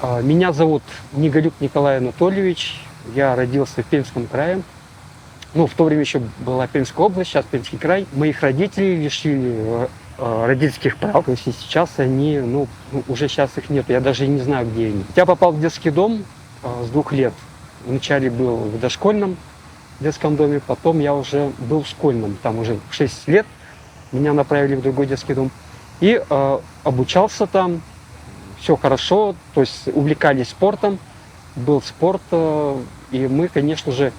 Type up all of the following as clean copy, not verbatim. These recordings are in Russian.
Меня зовут Неголюк Николай Анатольевич. Я родился в Пермском крае. Ну, в то время еще была Пермская область, сейчас Пермский край. Моих родителей лишили родительских прав. То есть и сейчас они, уже сейчас их нет. Я даже не знаю, где они. Я попал в детский дом с 2 лет. Вначале был в дошкольном детском доме, потом я уже был в школьном. Там уже в 6 лет меня направили в другой детский дом. И обучался там. Все хорошо, то есть увлекались спортом, был спорт, и мы, конечно же,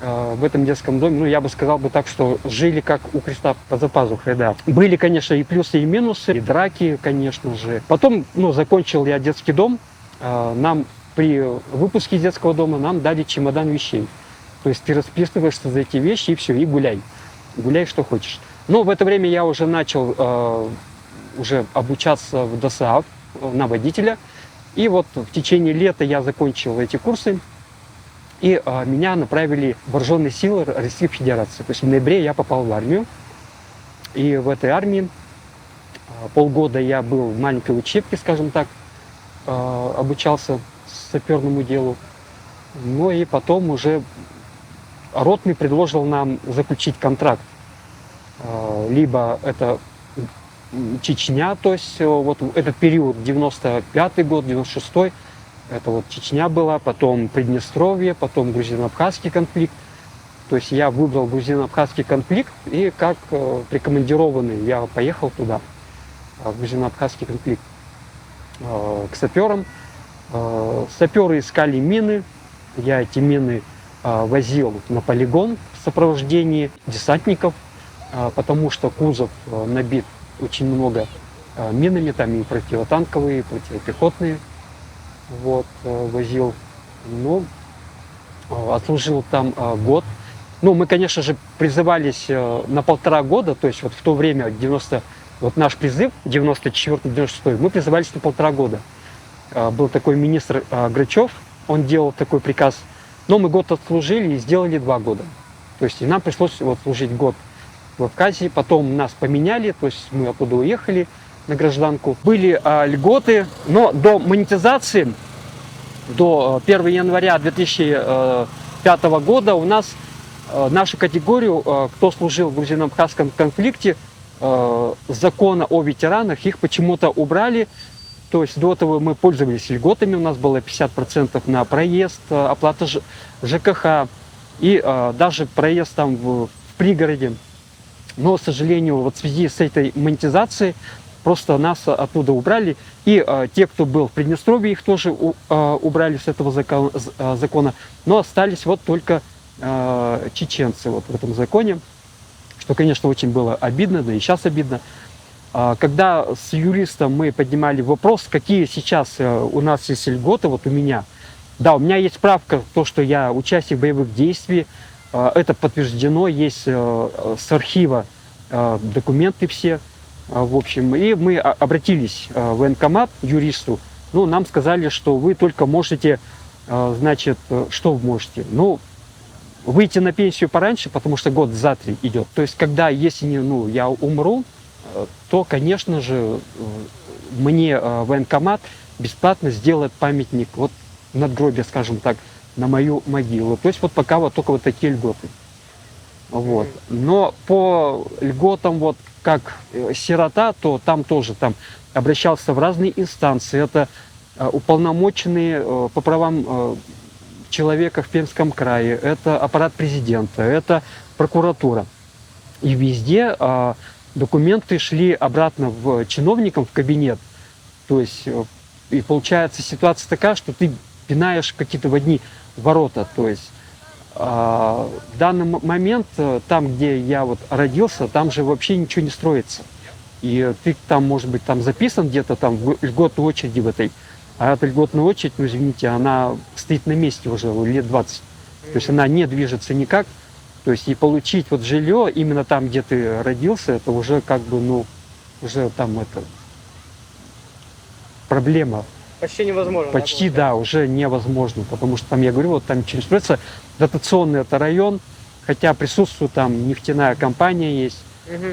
в этом детском доме, я бы сказал бы так, что жили как у креста за пазухой, да. Были, конечно, и плюсы, и минусы, и драки, конечно же. Потом, закончил я детский дом, нам при выпуске из детского дома нам дали чемодан вещей. То есть ты расписываешься за эти вещи и все, и гуляй. Гуляй, что хочешь. Но в это время я уже начал уже обучаться в ДОСААФ, на водителя. И вот в течение лета я закончил эти курсы, и меня направили в вооруженные силы Российской Федерации. То есть в ноябре я попал в армию. И в этой армии полгода я был в маленькой учебке, скажем так, обучался саперному делу. Ну и потом уже ротный предложил нам заключить контракт. Либо это Чечня, то есть вот этот период, 95-й год, 96-й, это вот Чечня была, потом Приднестровье, потом грузино-абхазский конфликт. То есть я выбрал грузино-абхазский конфликт, и как прикомандированный я поехал туда, в грузино-абхазский конфликт, к саперам. Саперы искали мины, я эти мины возил на полигон в сопровождении десантников, потому что кузов набит очень много минами, там и противотанковые, и противопехотные. Вот, возил. Отслужил там год. Мы, конечно же, призывались на 1,5 года, то есть вот в то время, наш призыв, 94-96, мы призывались на 1,5 года. Был такой министр Грачев, он делал такой приказ. Но мы год отслужили и сделали 2 года. То есть и нам пришлось служить год в Абхазии, потом нас поменяли, то есть мы оттуда уехали на гражданку. Были льготы, но до монетизации, до 1 января 2005 года у нас нашу категорию, кто служил в грузино-абхазском конфликте, закона о ветеранах, их почему-то убрали. То есть до этого мы пользовались льготами, у нас было 50% на проезд, оплата ЖКХ и даже проезд там в пригороде. Но, к сожалению, в связи с этой монетизацией просто нас оттуда убрали. И те, кто был в Приднестровье, их тоже убрали с этого закона. Но остались только чеченцы в этом законе. Что, конечно, очень было обидно, да и сейчас обидно. Когда с юристом мы поднимали вопрос, какие сейчас у нас есть льготы, у меня. Да, у меня есть справка, то, что я участник боевых действий. Это подтверждено, есть с архива документы все, в общем. И мы обратились в военкомат, юристу. Нам сказали, что вы только можете, что вы можете? Выйти на пенсию пораньше, потому что год за 3 идет. То есть, если я умру, то, конечно же, мне военкомат бесплатно сделает памятник, надгробие, скажем так, на мою могилу. То есть пока только такие льготы. Но по льготам, как сирота, то там тоже обращался в разные инстанции. Это уполномоченные по правам человека в Пермском крае, это аппарат президента, это прокуратура. И везде документы шли обратно в чиновникам в кабинет. То есть, и получается ситуация такая, что ты пинаешь какие-то в одни ворота. То есть в данный момент, там, где я родился, там же вообще ничего не строится. И ты там, может быть, записан где-то в льготной очереди в этой. А эта льготная очередь, извините, она стоит на месте уже лет 20. То есть она не движется никак. То есть и получить жилье именно там, где ты родился, это уже уже проблема. Почти невозможно. Почти, да, уже невозможно, потому что я говорю, там через строится дотационный это район, хотя присутствует там нефтяная компания есть,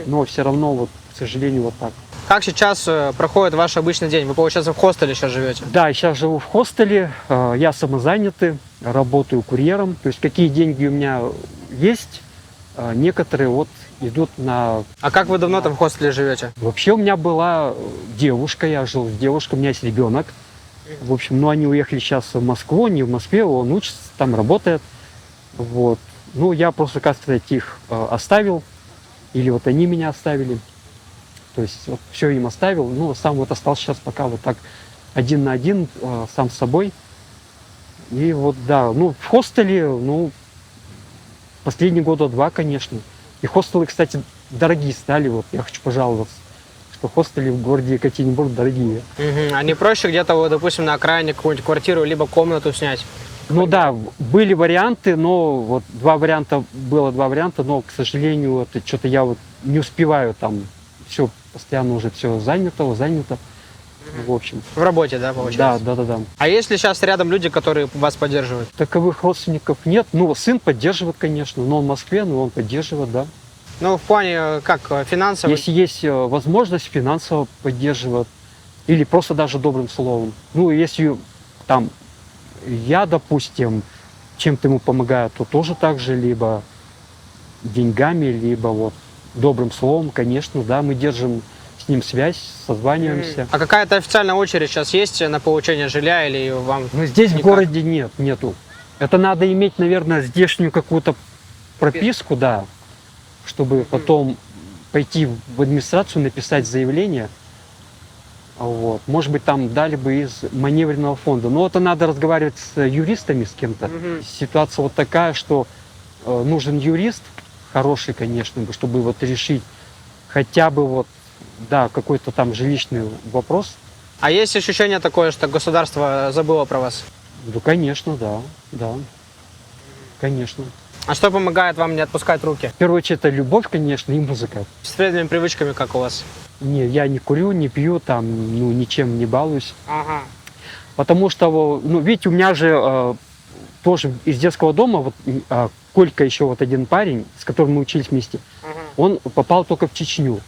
но все равно, к сожалению, так. Как сейчас проходит ваш обычный день? Вы, получается, в хостеле сейчас живете? Да, сейчас живу в хостеле, я самозанятый, работаю курьером. То есть какие деньги у меня есть, некоторые вот идут на... А как вы давно там в хостеле живете? Вообще у меня была девушка, я жил с девушкой, у меня есть ребенок. В общем, ну они уехали сейчас в Москву, не в Москве, он учится, там работает. Вот. Ну, я просто, как сказать, их оставил, или вот они меня оставили. То есть вот все им оставил, ну, сам вот остался сейчас пока вот так один на один, сам с собой. И вот, да, ну, в хостеле, ну, последние года два, конечно. И хостелы, кстати, дорогие стали, вот, я хочу пожаловаться, что хостели в городе Екатеринбург дорогие. А не проще где-то, вот, допустим, на окраине какую-нибудь квартиру, либо комнату снять? Ну да, были варианты, но вот было два варианта, но, к сожалению, вот, что-то я вот не успеваю там, все постоянно уже все занято. В общем. В работе, да, получается? Да. А есть ли сейчас рядом люди, которые вас поддерживают? Таковых родственников нет. Ну, сын поддерживает, конечно, но он в Москве, но он поддерживает, да. Ну, в плане, как, финансово? Если есть возможность, финансово поддерживает. Или просто даже добрым словом. Ну, если там я, допустим, чем-то ему помогаю, то тоже так же, либо деньгами, либо вот добрым словом, конечно, да, мы держим с ним связь, созваниваемся. А какая-то официальная очередь сейчас есть на получение жилья или вам? Но здесь никак? в городе нету. Это надо иметь, наверное, здешнюю какую-то прописку, да, чтобы потом пойти в администрацию, написать заявление. Вот. Может быть, там дали бы из маневренного фонда. Но это надо разговаривать с юристами, с кем-то. Ситуация вот такая, что нужен юрист, хороший, конечно, чтобы вот решить хотя бы вот, да, какой-то там жилищный вопрос. А есть ощущение такое, что государство забыло про вас? Ну, конечно, да, конечно. А что помогает вам не отпускать руки? В первую очередь, это любовь, конечно, и музыка. С вредными привычками, как у вас? Не, я не курю, не пью, там, ну, ничем не балуюсь. Ага. Потому что, ну, видите, у меня же тоже из детского дома, вот Колька, еще вот один парень, с которым мы учились вместе, он попал только в Чечню.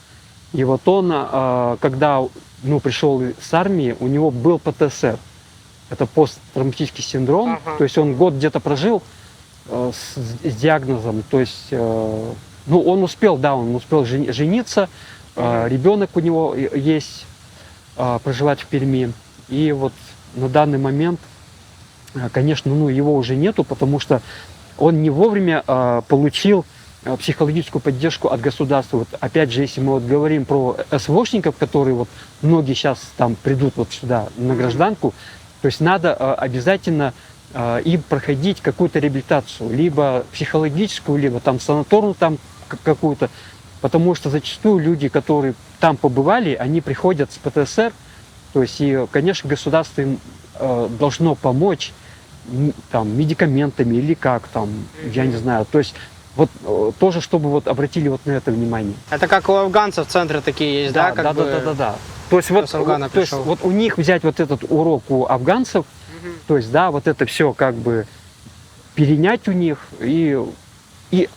И вот он, когда, ну, пришел с армии, у него был ПТСР. Это посттравматический синдром. То есть он год где-то прожил с диагнозом. То есть, ну, он успел жениться, ребенок у него есть, проживать в Перми. И вот на данный момент, конечно, ну, его уже нету, потому что он не вовремя получил психологическую поддержку от государства. Вот опять же, если мы вот говорим про СВОшников, которые вот многие сейчас там придут вот сюда на гражданку, то есть надо обязательно им проходить какую-то реабилитацию, либо психологическую, либо там санаторную там какую-то, потому что зачастую люди, которые там побывали, они приходят с ПТСР, то есть и, конечно, государство им должно помочь там медикаментами или как там, я не знаю, то есть вот тоже, чтобы вот обратили вот на это внимание. Это как у афганцев в центре такие есть, да? Да. То есть вот у них взять вот этот урок у афганцев, то есть, да, вот это все как бы перенять у них и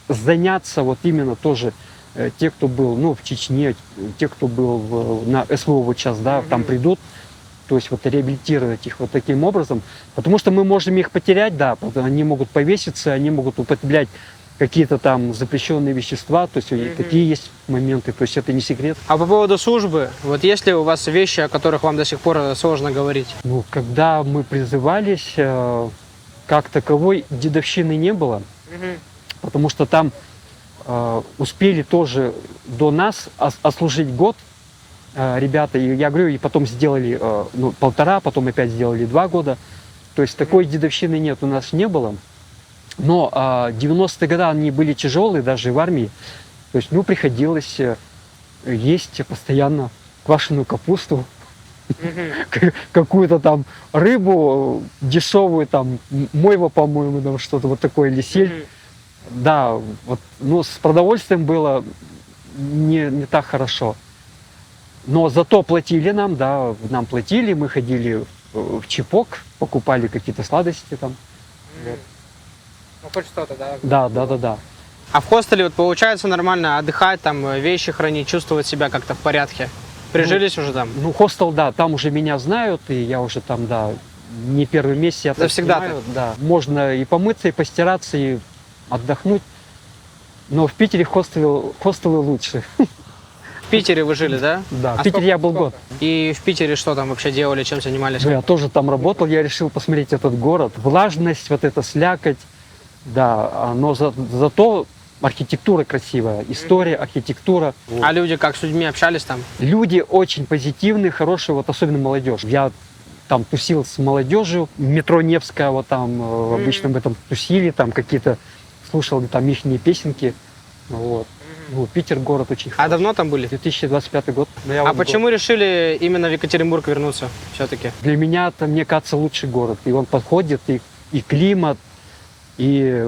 заняться вот именно тоже те, кто был, ну, в Чечне, те, кто был на СВО вот сейчас, да, там придут, то есть вот реабилитировать их вот таким образом, потому что мы можем их потерять, да, они могут повеситься, они могут употреблять какие-то там запрещенные вещества, то есть такие есть моменты, то есть это не секрет. А по поводу службы, вот есть ли у вас вещи, о которых вам до сих пор сложно говорить? Ну, когда мы призывались, как таковой дедовщины не было, потому что там успели тоже до нас отслужить год ребята, и я говорю, и потом сделали полтора, потом опять сделали 2 года, то есть такой дедовщины нет, у нас не было. Но 90-е годы они были тяжелые, даже в армии. То есть, ну, приходилось есть постоянно квашеную капусту, какую-то там рыбу дешевую, там, мойва, по-моему, там что-то вот такое, или сель. Да, вот, ну, с продовольствием было не так хорошо. Но зато платили нам, да, нам платили, мы ходили в Чепок, покупали какие-то сладости там. Вот. Ну, хоть что-то, да? Да. А в хостеле вот получается нормально отдыхать, там вещи хранить, чувствовать себя как-то в порядке? Прижились уже там? Ну, хостел, да, там уже меня знают, и я уже там, да, не первый месяц я там Завсегда-то. снимаю, да. Можно и помыться, и постираться, и отдохнуть. Но в Питере хостелы лучше. В Питере вы жили, да? Да, А в Питере я был сколько? год. И в Питере что там вообще делали, чем занимались? Ну, я тоже там работал, я решил посмотреть этот город. Влажность, вот эта слякоть, да, но зато архитектура красивая, история, архитектура. Вот. А люди как, с людьми общались там? Люди очень позитивные, хорошие, вот особенно молодежь. Я там тусил с молодежью, метро Невская, вот там обычно в этом тусили, там какие-то, слушал там ихние песенки. Вот. Ну, Питер город очень А хороший. давно там были? 2025 год. Ну, я А вот почему решили именно в Екатеринбург вернуться все-таки? Для меня это, мне кажется, лучший город. И он подходит, и климат, и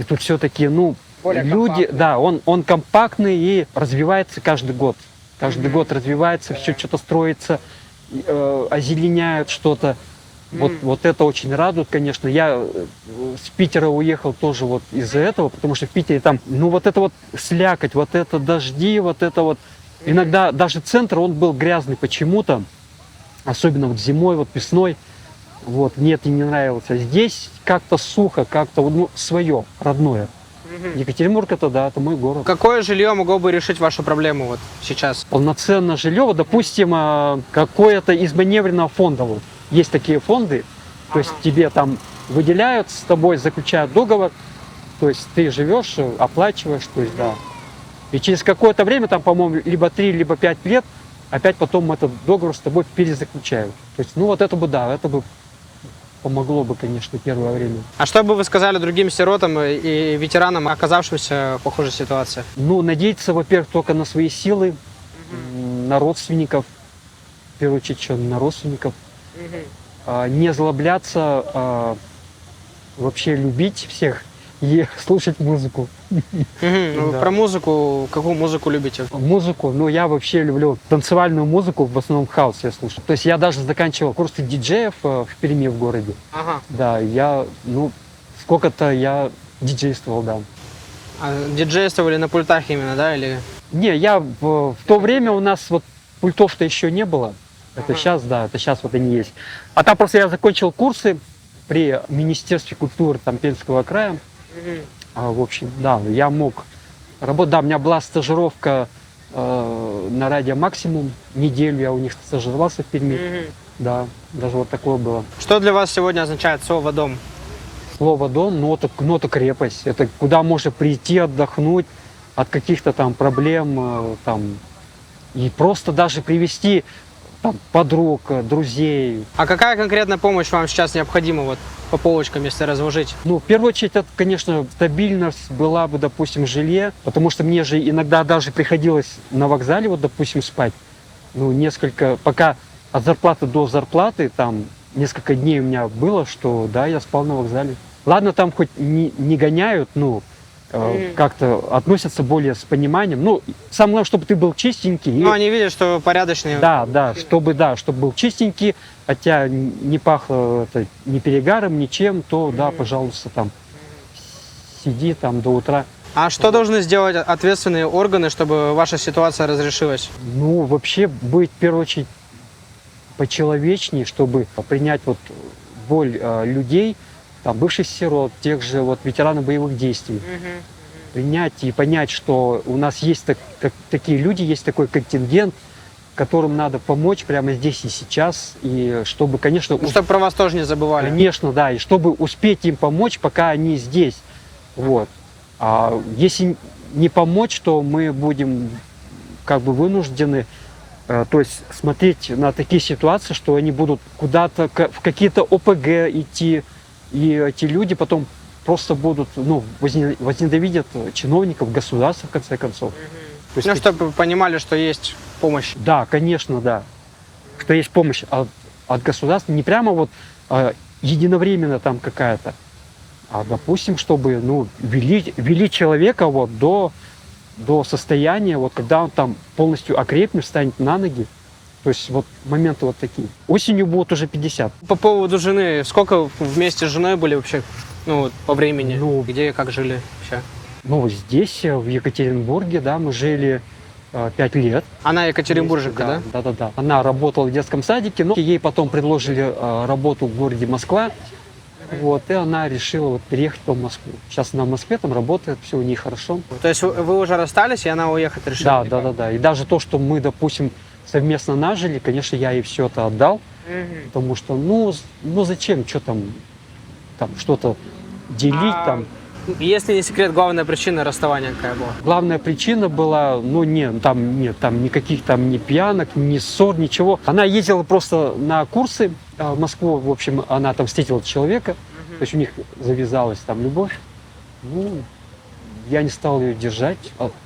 тут все-таки, ну, Более люди, компактный. да, он компактный и развивается каждый год. Каждый год развивается, все что-то строится, озеленяют что-то. Вот это очень радует, конечно. Я с Питера уехал тоже вот из-за этого, потому что в Питере там, ну вот это вот слякоть, вот это дожди, вот это вот. Иногда даже центр, он был грязный почему-то, особенно вот зимой, вот весной. Вот, мне это не нравилось. А здесь как-то сухо, как-то ну, свое, родное. Екатеринбург это, да, это мой город. Какое жилье могло бы решить вашу проблему вот сейчас? Полноценное жилье, вот, допустим, какое-то из маневренного фонда. Вот. Есть такие фонды, то есть тебе там выделяют, с тобой заключают договор, то есть ты живешь, оплачиваешь, то есть, да. И через какое-то время, там, по-моему, либо 3, либо 5 лет, опять потом этот договор с тобой перезаключают. То есть, ну вот это бы, да, это бы помогло бы, конечно, первое время. А что бы вы сказали другим сиротам и ветеранам, оказавшимся в похожей ситуации? Ну, надеяться, во-первых, только на свои силы, на родственников, в первую очередь, что на родственников. Не озлобляться, вообще любить всех и слушать музыку. Ну, Да. про музыку, какую музыку любите? Музыку, ну я вообще люблю танцевальную музыку, в основном хаус я слушаю. То есть я даже заканчивал курсы диджеев в Перми в городе. Ага. Да, я, ну, сколько-то я диджействовал, да. А диджействовали на пультах именно, да? Или... Не, я в то время у нас вот пультов-то еще не было. Это сейчас, да, это сейчас вот они есть. А там просто я закончил курсы при Министерстве культуры там Пермского края. В общем, да, я мог работать. Да, у меня была стажировка на радио «Максимум». Неделю я у них стажировался в Перми. Да, даже вот такое было. Что для вас сегодня означает слово «дом»? Слово «дом», ну это крепость. Это куда можно прийти, отдохнуть от каких-то там проблем, там, и просто даже привести там, подруг, друзей. А какая конкретная помощь вам сейчас необходима вот по полочкам, если разложить? Ну, в первую очередь, это, конечно, стабильность была бы, допустим, в жилье, потому что мне же иногда даже приходилось на вокзале, вот, допустим, спать. Ну, несколько, пока от зарплаты до зарплаты, там, несколько дней у меня было, что, да, я спал на вокзале. Ладно, там хоть не гоняют, ну, как-то относятся более с пониманием. Ну, самое главное, чтобы ты был чистенький. Ну, они видят, что вы порядочные. Да, чтобы был чистенький, хотя не пахло это ни перегаром, ничем, то, да, пожалуйста, там, сиди там до утра. А что должны сделать ответственные органы, чтобы ваша ситуация разрешилась? Ну, вообще, быть, в первую очередь, почеловечней, чтобы принять вот боль людей, там, бывших сирот, тех же вот ветеранов боевых действий. Принять и понять, что у нас есть такие люди, есть такой контингент, которым надо помочь прямо здесь и сейчас, и чтобы, конечно... Ну, чтобы про вас тоже не забывали. Конечно, да, и чтобы успеть им помочь, пока они здесь. Вот. А если не помочь, то мы будем как бы вынуждены, то есть смотреть на такие ситуации, что они будут куда-то, в какие-то ОПГ идти, и эти люди потом просто будут, ну, возненавидят чиновников, государства, в конце концов. То есть, Ну, чтобы вы понимали, что есть помощь. да, конечно, да. Что есть помощь от государства, не прямо вот единовременно там какая-то, а, допустим, чтобы, ну, вели человека вот до состояния, вот когда он там полностью окрепнет, встанет на ноги. То есть вот моменты вот такие. Осенью будет уже 50. По поводу жены, сколько вместе с женой были вообще, ну, вот, по времени? Ну, где и как жили вообще? Ну, здесь, в Екатеринбурге, да, мы жили 5 лет. Она екатеринбурженка, да? Да, да, да. Она работала в детском садике, но ей потом предложили работу в городе Москва. Вот, и она решила вот переехать в Москву. Сейчас она в Москве, там работает, все у нее хорошо. То есть вы уже расстались, и она уехать решила? Да, да, да, да. И даже то, что мы, допустим, совместно нажили, конечно, я ей все это отдал, потому что, ну зачем, что там что-то делить там. Если не секрет, главная причина расставания какая была? Главная причина была, нет, там никаких там ни пьянок, ни ссор, ничего. Она ездила просто на курсы в Москву, в общем, она там встретила человека, то есть у них завязалась там любовь. Ну, я не стал ее держать,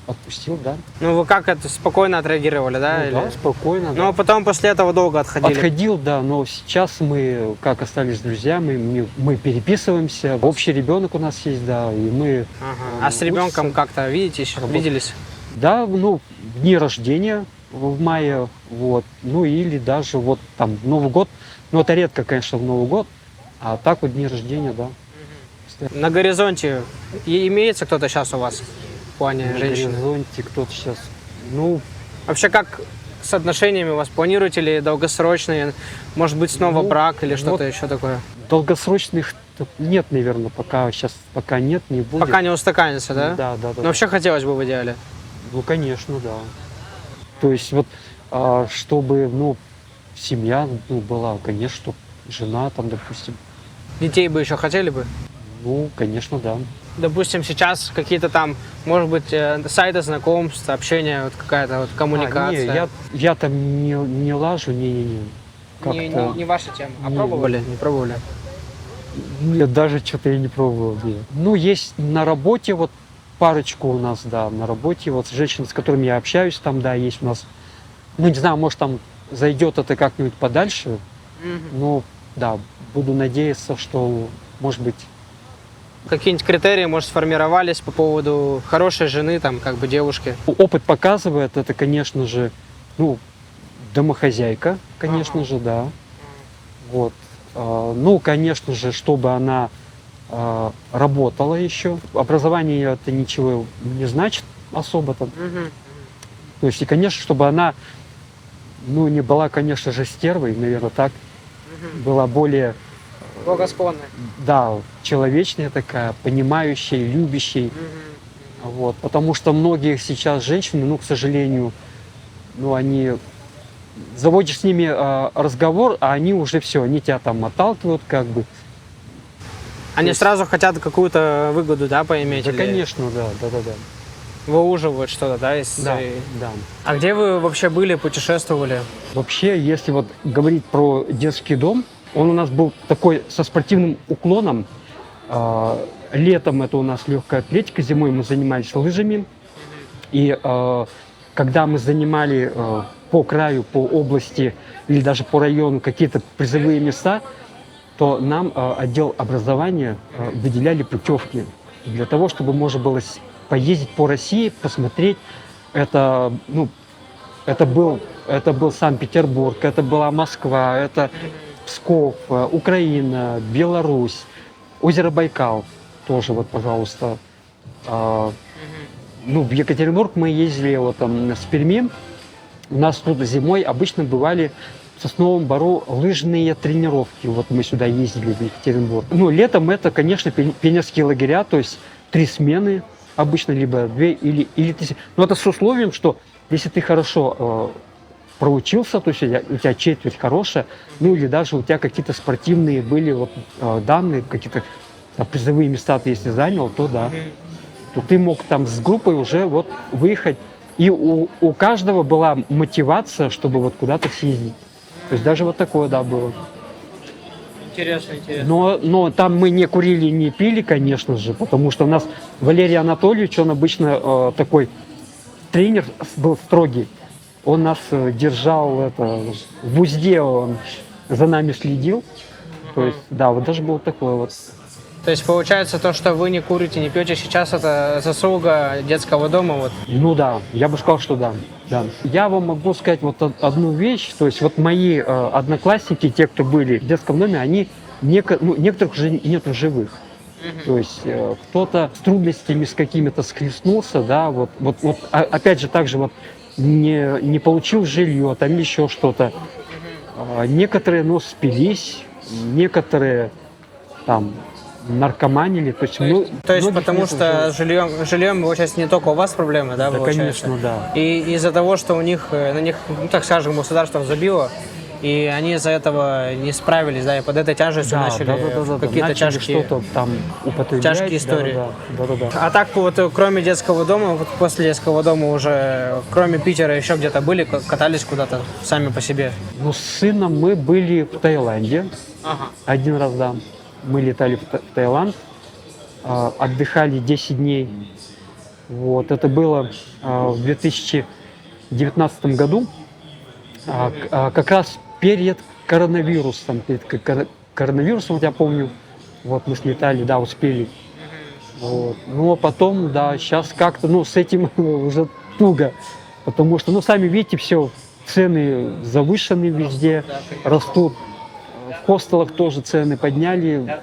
отпустил, да. Ну, вы как это, спокойно отреагировали, да? Ну, или- да, спокойно. Ну, а потом после этого долго отходили? Отходил, да, но сейчас мы, как остались друзьями, мы переписываемся. Общий ребенок у нас есть, да, и мы... Ага. А с ребенком как-то видитесь, виделись? Да, дни рождения в мае, вот, ну или даже вот там Новый год, ну это редко, конечно, в Новый год, а так вот дни рождения, да. На горизонте имеется кто-то сейчас у вас в плане На женщины? горизонте кто-то сейчас, Вообще, как с отношениями у вас? Планируете ли долгосрочные? Может быть, снова Ну, брак или что-то вот еще такое? долгосрочных нет, наверное, пока нет, не будет. Пока не устаканится, да? Да, да, да. Но вообще хотелось бы в идеале. Ну, конечно, да. То есть вот, чтобы, семья, была, конечно, чтоб жена там, допустим. Детей бы еще хотели бы? Ну, конечно, да. Допустим, сейчас какие-то там, может быть, сайты знакомств, общения, вот какая-то вот коммуникация. Я там не лажу, не. Не ваша тема. А Не, пробовали? не. Не пробовали. Нет, даже что-то я не пробовал. Нет. Ну, есть на работе вот парочку у нас, да, на работе. Вот женщины, с которыми я общаюсь, там, да, есть у нас. Ну, не знаю, может, там зайдет это как-нибудь подальше. Ну, да, буду надеяться, что, может быть, Какие-нибудь критерии, может, сформировались по поводу хорошей жены, там, как бы девушки? опыт показывает, это, конечно же, домохозяйка, конечно же, да. Вот. Ну, конечно же, чтобы она работала еще. Образование это ничего не значит особо там. То есть, и, конечно, чтобы она, не была, конечно же, стервой, наверное, так. Была более, Благосклонны. да, человечная такая, понимающая, любящая. Вот. Потому что многие сейчас женщины, к сожалению, они заводишь с ними разговор, а они уже все, они тебя там отталкивают, как бы. Они сразу хотят какую-то выгоду, да, поиметь? Да, или конечно, да. выуживают что-то, да? Да. А где вы вообще были, путешествовали? Вообще, если вот говорить про детский дом, он у нас был такой со спортивным уклоном. Летом это у нас легкая атлетика, зимой мы занимались лыжами. И когда мы занимали по краю, по области или даже по району какие-то призовые места, то нам отдел образования выделяли путевки для того, чтобы можно было поездить по России, посмотреть. Это был Санкт-Петербург, это была Москва, это Псков, Украина, Беларусь, озеро Байкал тоже, вот, пожалуйста. В Екатеринбург мы ездили вот там с Перми. У нас тут зимой обычно бывали в Сосновом Бору лыжные тренировки. Вот мы сюда ездили в Екатеринбург. Летом это, конечно, пионерские лагеря, то есть 3 смены обычно, либо 2 или 3. Но это с условием, что если ты хорошо проучился, то есть у тебя четверть хорошая, или даже у тебя какие-то спортивные были вот данные, какие-то призовые места ты если занял, то да. То ты мог там с группой уже вот выехать. И у каждого была мотивация, чтобы вот куда-то съездить. То есть даже вот такое, да, было. Интересно. Но там мы не курили, не пили, конечно же, потому что у нас Валерий Анатольевич, он обычно такой тренер был строгий. Он нас держал в узде, он за нами следил. То есть, да, вот даже было такое вот. То есть получается то, что вы не курите, не пьете сейчас, это заслуга детского дома? Вот. Да, я бы сказал, что да. Я вам могу сказать вот одну вещь, то есть вот мои одноклассники, те, кто были в детском доме, они некоторых уже нет в живых. То есть кто-то с трудностями с какими-то схлестнулся, да, вот опять же так же вот не получил жилье, там еще что-то. Некоторые, ну, спились, некоторые там наркоманили. То есть, То есть потому что жильем, получается, не только у вас проблемы, да, да, получается? конечно, да. И из-за того, что у них, на них, ну, так скажем, государство забило, и они из-за этого не справились, да, и под этой тяжестью начали какие-то начали тяжкие, что-то там употреблять. тяжкие истории. Да. А так вот, кроме детского дома, вот после детского дома уже, кроме Питера, еще где-то были, катались куда-то сами по себе? Ну, с сыном мы были в Таиланде. Ага. Один раз, да. Мы летали в Таиланд, отдыхали 10 дней. Вот. Это было в 2019 году, как раз перед коронавирусом. Вот я помню, вот мы слетали, да, успели. Вот. Но потом, да, сейчас как-то, ну, с этим уже туго, потому что, ну, сами видите, все, цены завышены везде, растут. В хостелах тоже цены подняли,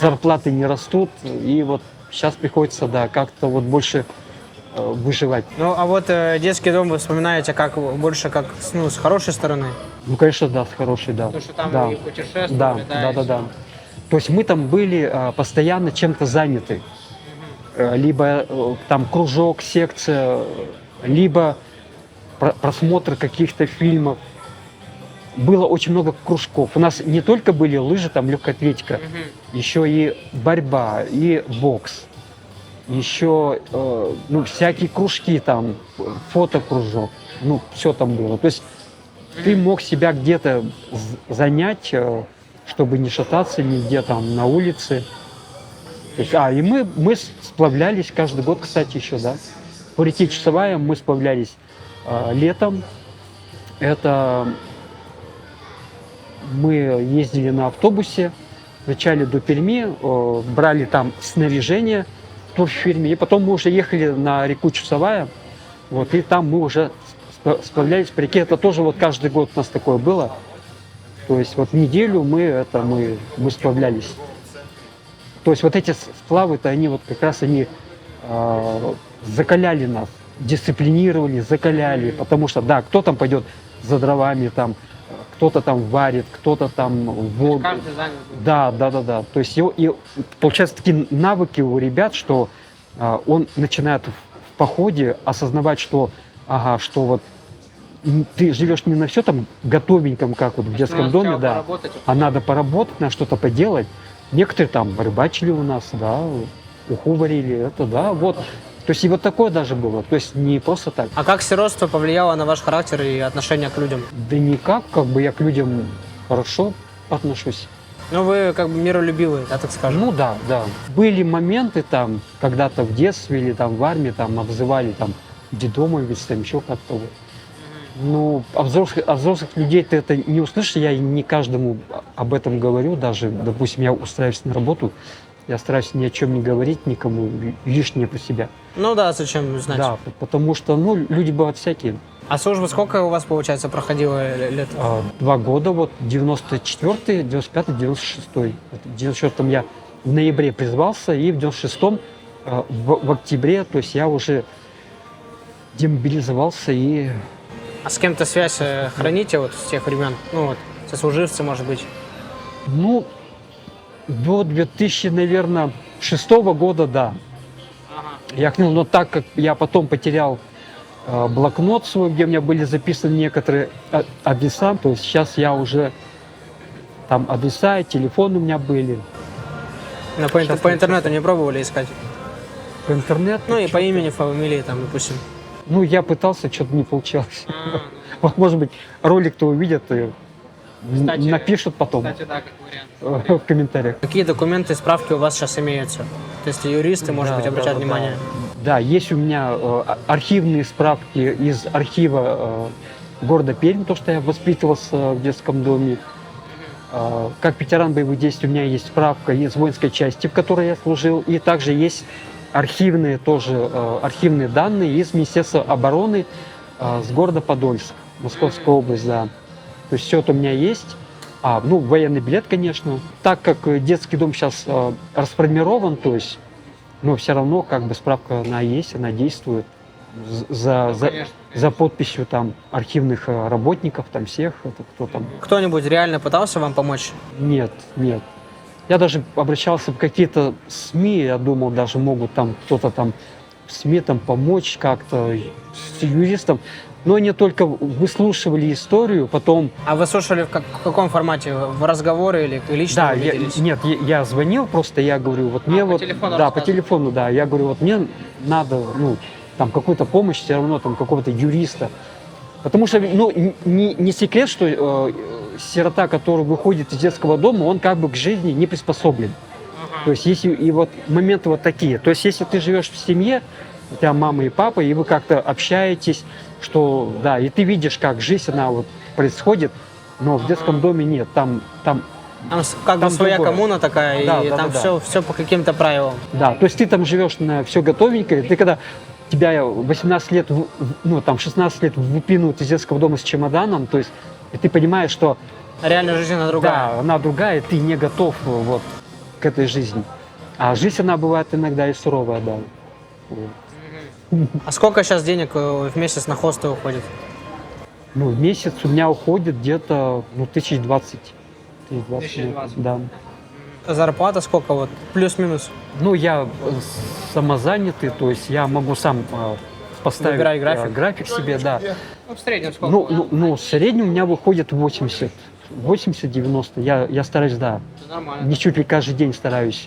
зарплаты не растут, и вот сейчас приходится, да, как-то вот больше выживать. Ну, а вот детский дом вы вспоминаете как больше как, ну, с хорошей стороны? Ну, конечно, да, с хорошей, да. Потому что там да. и путешествовали, Да. То есть мы там были постоянно чем-то заняты. Либо там кружок, секция, либо просмотр каких-то фильмов. Было очень много кружков. У нас не только были лыжи, там легкая атлетика, еще и борьба, и бокс, еще ну, всякие кружки там, фотокружок, ну, все там было. То есть ты мог себя где-то занять, чтобы не шататься нигде там на улице. То есть, и мы сплавлялись каждый год, кстати, еще, да. По реке Чусовая мы сплавлялись летом. Это мы ездили на автобусе, вначале до Перми, брали там снаряжение в турфирме, и потом мы уже ехали на реку Чусовая, вот, и там мы уже сплавлялись по реке. Это тоже вот каждый год у нас такое было. То есть вот неделю мы сплавлялись. То есть вот эти сплавы-то, они вот как раз они закаляли нас, дисциплинировали, закаляли, потому что, да, кто там пойдет за дровами, там, кто-то там варит, кто-то там воду. Каждый занят. Да. То есть и получается такие навыки у ребят, что он начинает в походе осознавать, что, что вот ты живешь не на все там готовеньком, как вот в детском доме, да, а надо поработать, надо что-то поделать. Некоторые там рыбачили у нас, да, уху варили, это, да, вот. То есть и вот такое даже было, то есть не просто так. А как сиротство повлияло на ваш характер и отношение к людям? Да никак, как бы я к людям хорошо отношусь. Ну, вы как бы миролюбивые, да, так скажем? Ну да. Были моменты там, когда-то в детстве или там в армии там обзывали там дедомовец, там еще как-то вот. Ну, а взрослых людей ты это не услышишь, я не каждому об этом говорю, даже, допустим, я устраиваюсь на работу, я стараюсь ни о чем не говорить никому, лишнее про себя. Ну да, зачем знать? Да, потому что, ну, люди бывают всякие. А служба сколько у вас, получается, проходила лет? 2 года, вот, 94-й, 95-й, 96-й. В 94-м я в ноябре призвался, и в 96-м, в октябре, то есть я уже демобилизовался и... А с кем-то связь храните вот с тех времен? Ну вот, сослуживцы, может быть? Ну, до 2006 года, да. Я к нему, но так как я потом потерял блокнот свой, где у меня были записаны некоторые адреса, то есть сейчас я уже там адреса и телефоны у меня были. Но по интернету не пробовали искать? По интернету? Ну и по имени, фамилии там, допустим. Ну, я пытался, что-то не получалось. Вот, может быть, ролик-то увидят и напишут потом Кстати, да, как вариант. в комментариях. Какие документы, справки у вас сейчас имеются? То есть юристы, может быть, обращают внимание? Да, есть у меня архивные справки из архива города Пермь, то, что я воспитывался в детском доме. Как ветеран боевых действий у меня есть справка из воинской части, в которой я служил, и также есть архивные данные из Министерства обороны с города Подольск, Московская область, да. То есть все это у меня есть. Ну, военный билет, конечно. Так как детский дом сейчас расформирован, то есть, но все равно как бы справка она есть, она действует. за подписью там архивных работников, там всех, это кто там. Кто-нибудь реально пытался вам помочь? Нет, нет. Я даже обращался в какие-то СМИ, я думал, даже могут там кто-то там в СМИ там помочь как-то с юристом. Но они только выслушивали историю, потом... А вы слушали в каком формате? В разговоры или лично Да, вы виделись? нет, я звонил просто, я говорю, вот мне по вот... телефону Да, по рассказывали. телефону, да. Я говорю, вот мне надо, ну, там какую-то помощь, все равно там какого-то юриста. Потому что, ну, не секрет, что сирота, который выходит из детского дома, он как бы к жизни не приспособлен. То есть если и вот моменты вот такие. То есть если ты живешь в семье, у тебя мама и папа, и вы как-то общаетесь, что, да, и ты видишь, как жизнь, она вот происходит, но в детском доме нет, там, Там как бы Там своя другое. коммуна такая, Да, и да, там да, да. все по каким-то правилам. да, то есть ты там живешь на все готовенькое, ты когда тебя 18 лет, ну там 16 лет выпинут из детского дома с чемоданом, то есть и ты понимаешь, что Реально жизнь она другая. да, она другая, ты не готов вот к этой жизни. А жизнь, она бывает иногда и суровая, да. Вот. А сколько сейчас денег в месяц на хосты уходит? Ну, в месяц у меня уходит где-то, ну, 1020. 1020. Да. Зарплата сколько вот? Плюс-минус. Ну, я самозанятый, то есть я могу сам поставить Выбирай график. график себе, да. Ну, в среднем сколько? Ну, в среднем у меня выходит 80. 80-90. Я стараюсь, да. Нормально. Не чуть ли каждый день стараюсь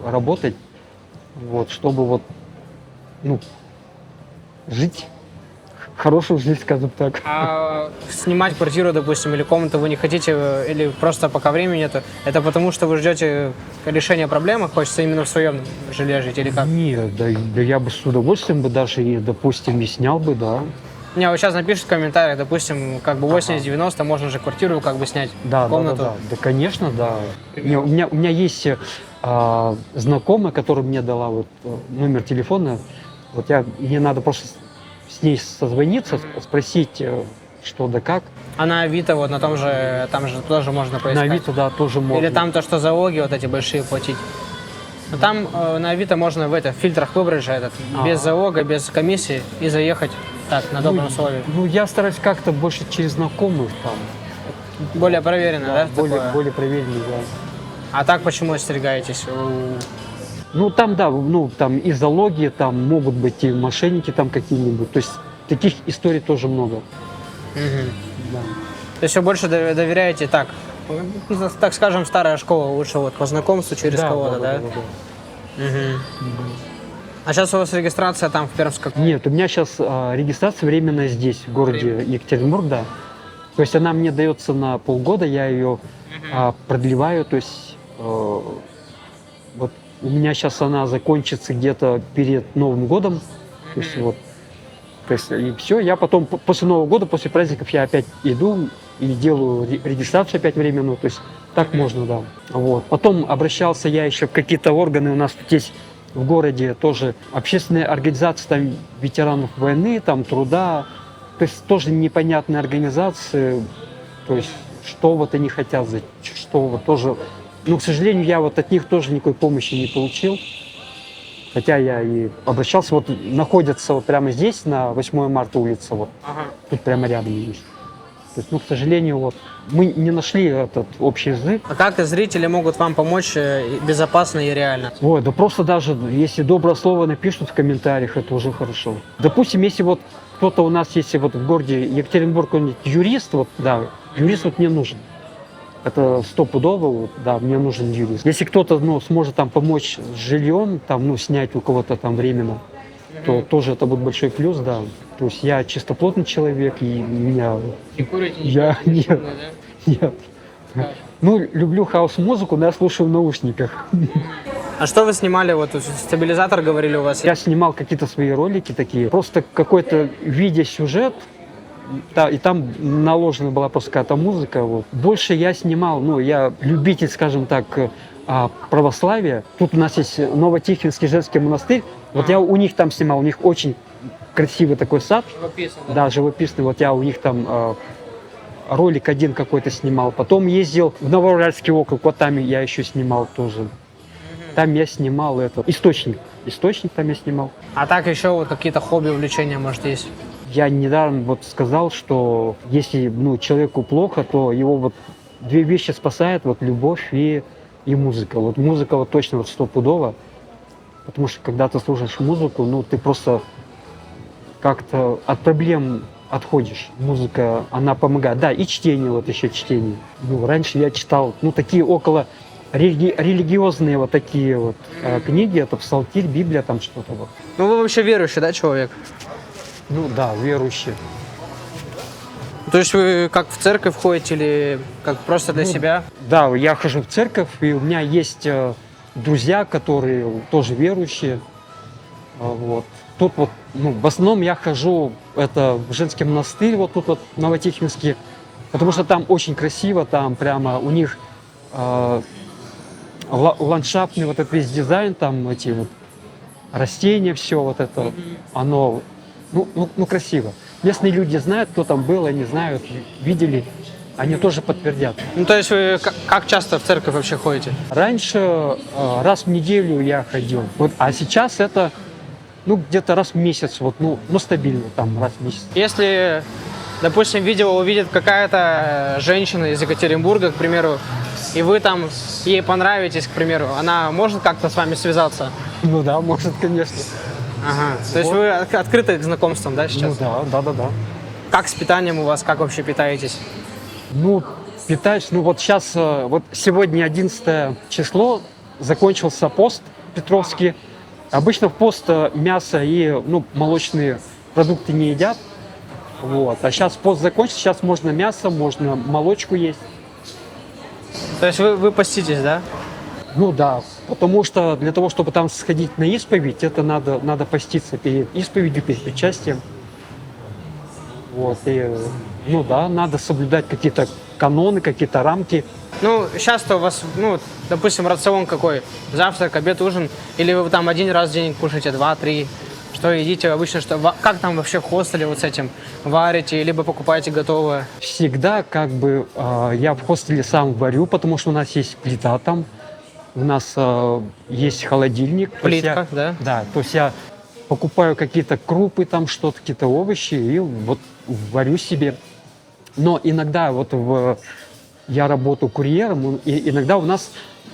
работать, вот, чтобы вот, ну, жить хорошую жизнь, скажем так. А снимать квартиру, допустим, или комнату вы не хотите, или просто пока времени нету, это потому что вы ждете решения проблемы, хочется именно в своем жилье жить, или как? Нет, да я бы с удовольствием бы даже, и, допустим, и снял бы, да. Не, вот сейчас напишут в комментариях, допустим, как бы 80-90, можно же квартиру как бы снять, Да, комнату. да, конечно, да. У меня есть знакомая, которая мне дала вот номер телефона. Вот мне надо просто с ней созвониться, спросить, что да как. А на Авито вот на том же, там же тоже можно поискать. На Авито, да, тоже можно. Или там то, что залоги вот эти большие платить. Но там на Авито можно в фильтрах выбрать же этот, без залога, без комиссии и заехать так, на добром слове. Ну, я стараюсь как-то больше через знакомых там. Более проверено, да? такое? Более проверенный, да. А так почему остерегаетесь? Ну, там, да, ну, там и залоги, там могут быть и мошенники там какие-нибудь. То есть таких историй тоже много. Мгм. Да. То есть вы больше доверяете так, так скажем, старая школа, лучше вот по знакомству через кого-то, да? Мгм. А сейчас у вас регистрация там в Пермском? Нет, у меня сейчас регистрация временная здесь, в городе Екатеринбург, да. То есть она мне дается на полгода, я ее продлеваю, то есть вот у меня сейчас она закончится где-то перед Новым годом, то есть вот, то есть и все, я потом после Нового года, после праздников я опять иду и делаю регистрацию опять временную, то есть так можно, да. Вот. Потом обращался я еще в какие-то органы, у нас тут есть в городе тоже общественные организации там ветеранов войны, там труда, то есть тоже непонятные организации, то есть что вот они хотят, что вот тоже, ну, к сожалению, я вот от них тоже никакой помощи не получил, хотя я и обращался, вот находится вот прямо здесь, на 8 марта улица, вот, тут прямо рядом есть. То есть, ну, к сожалению, вот мы не нашли этот общий язык. А как зрители могут вам помочь безопасно и реально? Ой, да просто даже если доброе слово напишут в комментариях, это уже хорошо. Допустим, если вот кто-то у нас, если вот в городе Екатеринбург, какой-нибудь юрист, вот, да, юрист вот мне нужен. Это стопудово, вот, да, мне нужен юрист. Если кто-то, ну, сможет там помочь с жильем, там, ну, снять у кого-то там временно, то тоже это будет большой плюс, да. То есть я чистоплотный человек, и меня... Я... Нет. Ну, люблю хаос-музыку, но я слушаю в наушниках. А что вы снимали? Вот стабилизатор, говорили, у вас Я есть? снимал какие-то свои ролики такие, просто какой-то видеосюжет, и там наложена была просто какая-то музыка. Вот. Больше я снимал, ну, я любитель, скажем так, православия. Тут у нас есть Новотихвинский женский монастырь. Вот я у них там снимал, у них очень красивый такой сад. Живописно, Да, живописный. Вот я у них там ролик один какой-то снимал. Потом ездил в Новоуральский округ, вот там я еще снимал тоже. Там я снимал это. Источник там я снимал. А так еще вот какие-то хобби, увлечения, может, есть? я недаром вот сказал, что если человеку плохо, то его вот две вещи спасает, вот любовь и музыка. Вот музыка вот точно вот стопудово, потому что когда ты слушаешь музыку, ты просто как-то от проблем отходишь. Музыка, она помогает. Да, и чтение, вот еще чтение. Раньше я читал, такие около религиозные вот такие вот книги, это Псалтирь, Библия, там что-то вот. Ну, вы вообще верующий, да, человек? Да, верующий. То есть вы как в церковь ходите или как просто для себя? Да, я хожу в церковь, и у меня есть друзья, которые тоже верующие. Вот. Тут вот, в основном я хожу это в женский монастырь, вот тут вот в Новотихвинске, потому что там очень красиво, там прямо у них ландшафтный вот этот весь дизайн, там эти вот растения, все вот это, оно, красиво. Местные люди знают, кто там был, они знают, видели, они тоже подтвердят. То есть вы как часто в церковь вообще ходите? Раньше раз в неделю я ходил, а сейчас это, где-то раз в месяц, стабильно там раз в месяц. Если, допустим, видео увидит какая-то женщина из Екатеринбурга, к примеру, и вы там ей понравитесь, к примеру, она может как-то с вами связаться? Да, может, конечно. Ага. То есть вы открыты к знакомствам, да, сейчас? Да. Как с питанием у вас, как вообще питаетесь? Питаюсь, вот сейчас, вот сегодня 11 число, закончился пост Петровский. Обычно в пост мясо и молочные продукты не едят. Вот. А сейчас пост закончился, сейчас можно мясо, можно молочку есть. То есть вы поститесь, да? Да, потому что для того, чтобы там сходить на исповедь, это надо поститься перед исповедью, перед причастием. Вот, и, надо соблюдать какие-то каноны, какие-то рамки. Сейчас-то у вас, допустим, рацион какой? Завтрак, обед, ужин? Или вы там один раз в день кушаете, 2-3? Что едите обычно? Как там вообще в хостеле вот с этим? Варите, либо покупаете готовое? Всегда я в хостеле сам варю, потому что у нас есть плита там. У нас есть холодильник. Плитка, да? Да, то есть я покупаю какие-то крупы, там что-то, какие-то овощи и вот варю себе. Но иногда я работаю курьером, и иногда у нас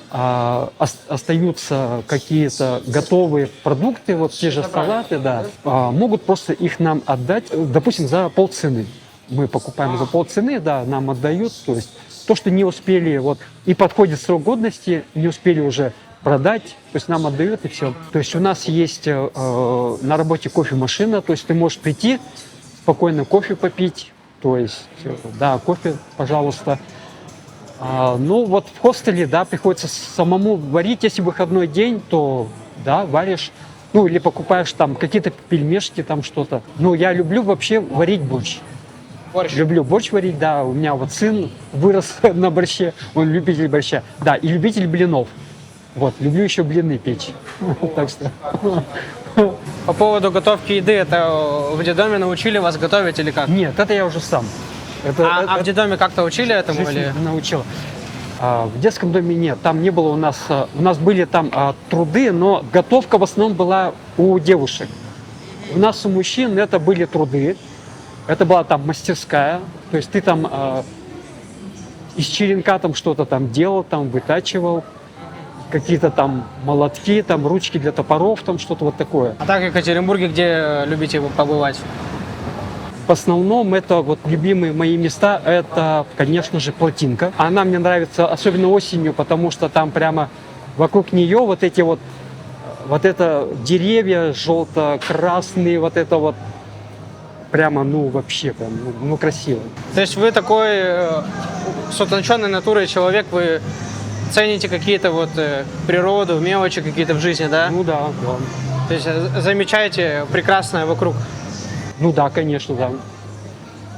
остаются какие-то готовые продукты, вот те же салаты, да, могут просто их нам отдать, допустим, за полцены. Мы покупаем за полцены, да, нам отдают, то есть то, что не успели, и подходит срок годности, не успели уже продать, то есть нам отдают и все. То есть у нас есть на работе кофемашина, то есть ты можешь прийти, спокойно кофе попить, то есть, да, кофе, пожалуйста. В хостеле, да, приходится самому варить, если выходной день, то, да, варишь, или покупаешь там какие-то пельмешки, там что-то. Я люблю вообще варить борщ. Борщ? Люблю борщ варить, да, у меня сын вырос на борще, он любитель борща, да, и любитель блинов. Люблю еще блины печь, так что... По поводу готовки еды, это в детдоме научили вас готовить или как? Нет, это я уже сам. В детдоме как-то учили этому? Или? Научил. В детском доме нет, там не было у нас были там труды, но готовка в основном была у девушек. У нас у мужчин это были труды, это была там мастерская, то есть ты там из черенка там что-то там делал, там вытачивал, какие-то там молотки, там ручки для топоров, там что-то вот такое. А так в Екатеринбурге где любите побывать? В основном это любимые мои места, это, конечно же, Плотинка. Она мне нравится, особенно осенью, потому что там прямо вокруг нее вот это деревья желто-красные, прямо, вообще прям, красиво. То есть вы такой с утонченной натурой человек, вы цените какие-то природу, мелочи какие-то в жизни, да? Да. То есть замечаете прекрасное вокруг? Да, конечно, да.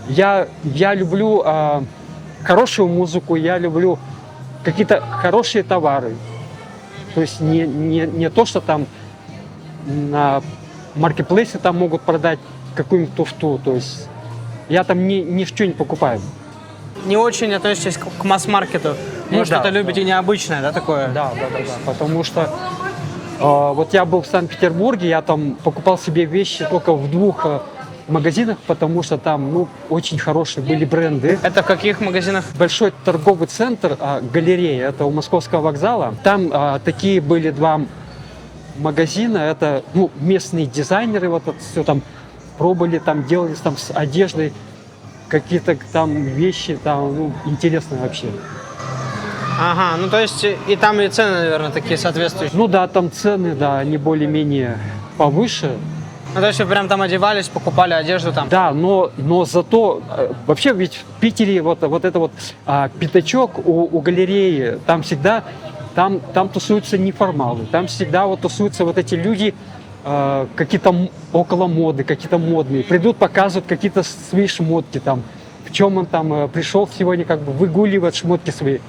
Я люблю хорошую музыку, я люблю какие-то хорошие товары. То есть не то, что там на маркетплейсе там могут продать какую-нибудь туфту. То есть я там ни в чем не покупаю. Не очень относитесь к масс-маркету? Что-то любите необычное, да, такое? Да. Потому что я был в Санкт-Петербурге, я там покупал себе вещи только в двух магазинах, потому что там, ну, очень хорошие были бренды. Это в каких магазинах? Большой торговый центр, галерея, это у Московского вокзала. Там такие были два магазина, это, ну, местные дизайнеры, вот это все там пробовали, там делали там с одеждой какие-то там вещи, там, ну, интересно вообще. Ага, ну то есть и там и цены, наверное, такие соответствующие. Ну да, там цены, да, они более-менее повыше. Ну то есть вы прям там одевались, покупали одежду там? Да, но зато вообще ведь в Питере вот это вот пятачок у галереи, там всегда там тусуются неформалы, там всегда вот тусуются вот эти люди какие-то около моды, какие-то модные, придут, показывают какие-то свои шмотки там, в чем он там пришел сегодня, как бы выгуливать шмотки свои.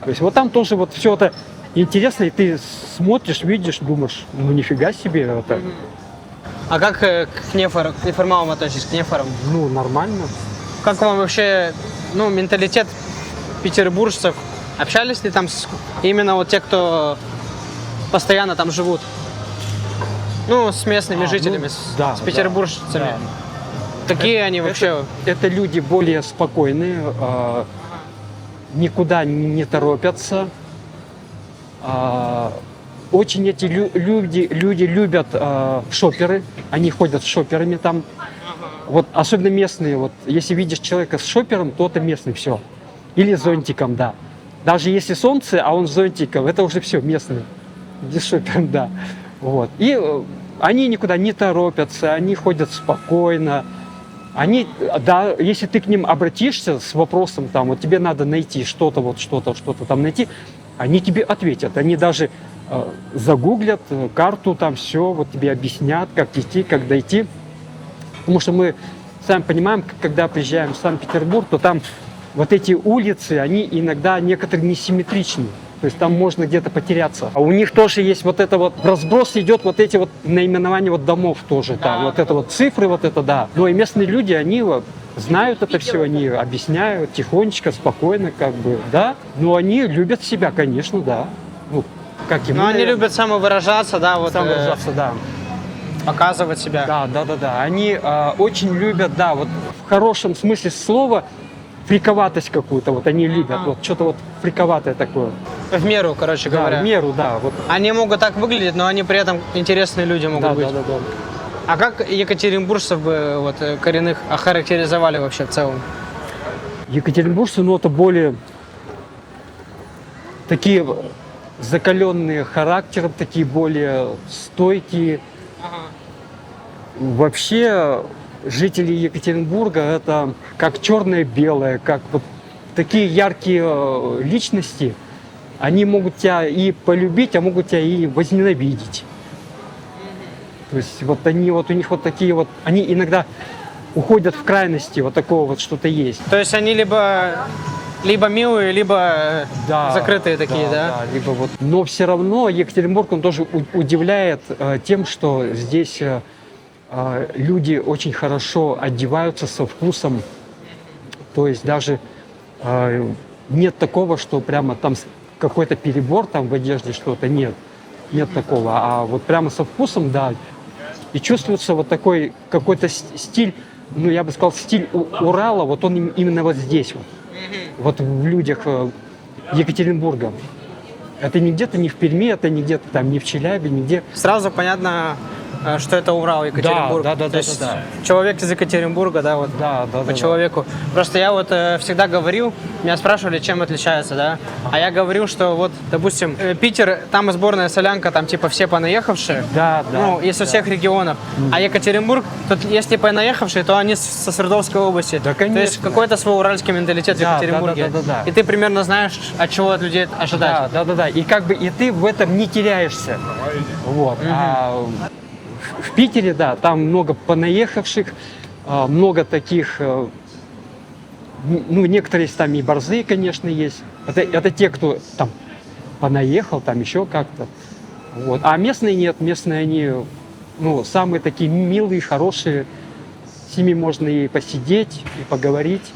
То есть вот там тоже вот все это интересно, и ты смотришь, видишь, думаешь, ну нифига себе это. А как к неформалам относитесь, к нефорам? Ну, нормально. Как вам вообще, ну, менталитет петербуржцев? Общались ли там именно вот те, кто постоянно там живут? Ну, с местными жителями, да, с петербуржцами. да. Какие они вообще? Это люди более спокойные, никуда не торопятся. Очень эти люди любят шоперы, они ходят с шоперами там. Вот особенно местные, вот если видишь человека с шопером, то это местный, все. Или с зонтиком, да. Даже если солнце, а он с зонтиком, это уже все местный. С шопером, да. Вот. И они никуда не торопятся, они ходят спокойно. Они, да, если ты к ним обратишься с вопросом, там, вот тебе надо найти что-то там найти, они тебе ответят. Они даже загуглят карту, там все, вот тебе объяснят, как идти, как дойти. Потому что мы сами понимаем, когда приезжаем в Санкт-Петербург, то там вот эти улицы, они иногда некоторые несимметричны. То есть там можно где-то потеряться. А у них тоже есть вот это вот, в разброс идет вот эти вот наименования вот домов тоже, там, вот это вот цифры, вот это, да. Но и местные люди, они вот знают это все, они объясняют тихонечко, спокойно, как бы, да. Но они любят себя, конечно, да. Ну, как и мы, Ну, они наверное. любят самовыражаться, да, вот Самовыражаться, да. показывать себя. Да. Они очень любят, да, вот в хорошем смысле слова, фриковатость какую-то, вот они любят, вот что-то вот фриковатое такое. В меру, короче Да, говоря. в меру, да. Вот. Они могут так выглядеть, но они при этом интересные люди могут Да, быть. да. А как екатеринбуржцев бы вот, коренных охарактеризовали вообще в целом? Екатеринбуржцы, ну, это более такие закаленные характером, такие более стойкие. Вообще, жители Екатеринбурга это как черное-белое, как вот такие яркие личности. Они могут тебя и полюбить, а могут тебя и возненавидеть. То есть вот они вот у них вот такие вот, они иногда уходят в крайности, вот такого вот что-то есть. То есть они либо милые, либо закрытые такие, да? Либо вот. Но все равно Екатеринбург, он тоже удивляет тем, что здесь люди очень хорошо одеваются со вкусом. То есть даже нет такого, что прямо там какой-то перебор там в одежде, что-то нет. Нет такого. А вот прямо со вкусом, да. И чувствуется вот такой какой-то стиль, ну я бы сказал, стиль Урала, вот он именно вот здесь вот. Вот в людях Екатеринбурга. Это не где-то не в Перми, это не где-то там не в Челябе, нигде. Сразу понятно, что это Урал, Екатеринбург. Да. То есть человек из Екатеринбурга, да, вот по человеку. Просто я вот всегда говорил, меня спрашивали, чем отличается, да, а я говорил, что вот, допустим, Питер, там сборная солянка, там типа все понаехавшие, ну, из всех регионов, а Екатеринбург, тут если понаехавшие, то они со Свердловской области. Да, конечно. То есть какой-то свой уральский менталитет в Екатеринбурге. Да. И ты примерно знаешь, от чего от людей ожидать. Да. И как бы и ты в этом не теряешься. Вот. А в Питере, да, там много понаехавших, много таких, ну, некоторые там и борзые, конечно, есть. Это те, кто там понаехал, там еще как-то. Вот. А местные нет, местные они, ну, самые такие милые, хорошие. С ними можно и посидеть, и поговорить.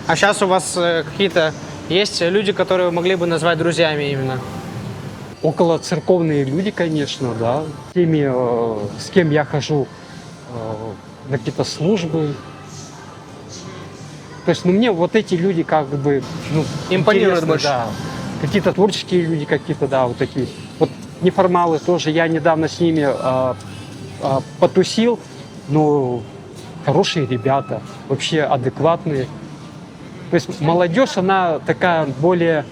А сейчас у вас какие-то есть люди, которые вы могли бы назвать друзьями именно? Около церковные люди, конечно, да. С теми, с кем я хожу на какие-то службы. То есть, ну, мне вот эти люди как бы, ну, Импонируют интересны, больше. да. Какие-то творческие люди какие-то, да, вот такие. Вот неформалы тоже, я недавно с ними потусил, ну, хорошие ребята, вообще адекватные. То есть молодежь, она такая более,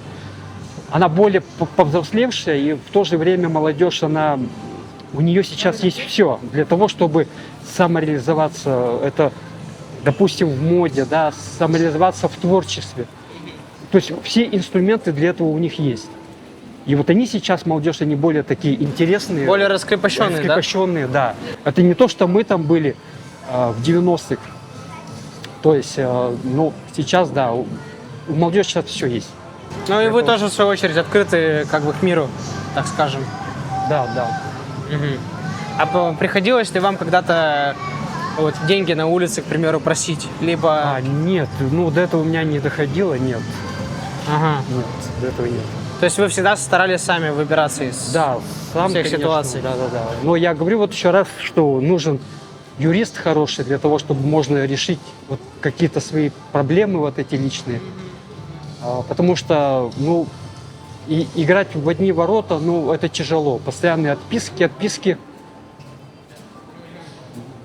она более повзрослевшая, и в то же время молодежь, она, у нее сейчас есть все для того, чтобы самореализоваться. Это, допустим, в моде, да, самореализоваться в творчестве. То есть все инструменты для этого у них есть. И вот они сейчас, молодежь, они более такие интересные. Более раскрепощенные, да? Раскрепощенные, да. Это не то, что мы там были в 90-х. То есть, ну, сейчас, да, у молодежи сейчас все есть. Ну и вы тоже, в свою очередь, открыты как бы к миру, так скажем. Да, да. Мгм. А приходилось ли вам когда-то вот деньги на улице, к примеру, просить? Либо... Нет, ну, до этого у меня не доходило, нет. Ага. Нет, до этого нет. То есть вы всегда старались сами выбираться из... Да, сам, всех конечно, ситуаций. Да, да, да. Но я говорю вот еще раз, что нужен юрист хороший для того, чтобы можно решить вот какие-то свои проблемы вот эти личные. Потому что, ну, играть в одни ворота, ну, это тяжело. Постоянные отписки.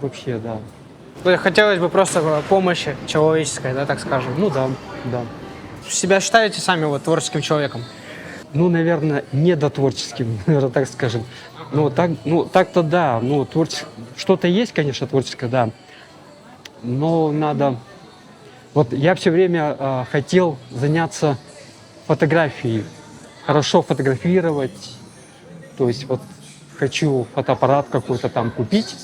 Вообще, да. Хотелось бы просто помощи человеческой, да, так скажем. Ну да, да. Себя считаете сами вот творческим человеком? Ну, наверное, недотворческим, наверное, так скажем. Ну, так-то да. Ну, что-то есть, конечно, творческое, да. Но надо... Вот я все время хотел заняться фотографией, хорошо фотографировать. То есть вот хочу фотоаппарат какой-то там купить,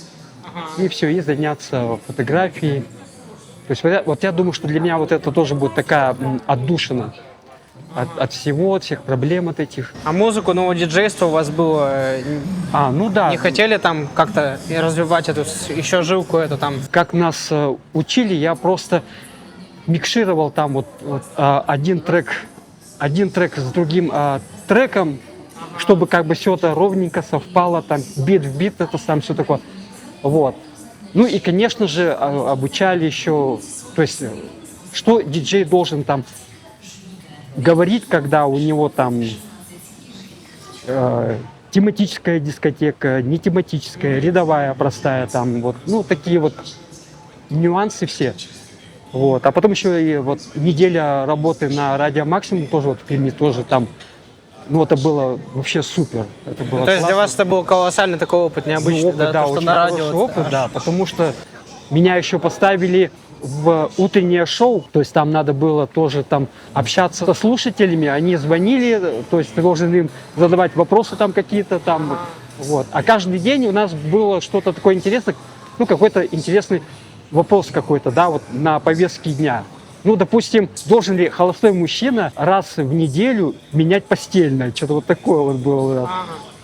и все, и заняться фотографией. То есть вот я думаю, что для меня вот это тоже будет такая отдушина от всего, от всех проблем от этих. А музыку, ну, диджейство у вас было... Ну да. Не хотели там как-то развивать эту еще жилку эту там? Как нас учили, я просто микшировал там один трек с другим треком, чтобы как бы все это ровненько совпало, там бит в бит, это сам все такое. Вот. Ну и, конечно же, обучали еще, то есть, что диджей должен там говорить, когда у него там тематическая дискотека, не тематическая, рядовая, простая, там вот, ну, такие вот нюансы все. Вот. А потом еще и вот неделя работы на Радио Максимум тоже вот в Перми тоже там, ну, это было вообще супер. Это было То есть для классно. вас это был колоссальный такой опыт, необычный, Ну, опыт, да? То, что очень на радио. хороший вот, опыт, да, потому что меня еще поставили в утреннее шоу, то есть там надо было тоже там общаться со слушателями, они звонили, то есть ты должен им задавать вопросы там какие-то там, вот. А каждый день у нас было что-то такое интересное, ну, какой-то интересный вопрос какой-то, да, вот на повестке дня. Ну, допустим, должен ли холостой мужчина раз в неделю менять постельное? Что-то вот такое вот было у нас.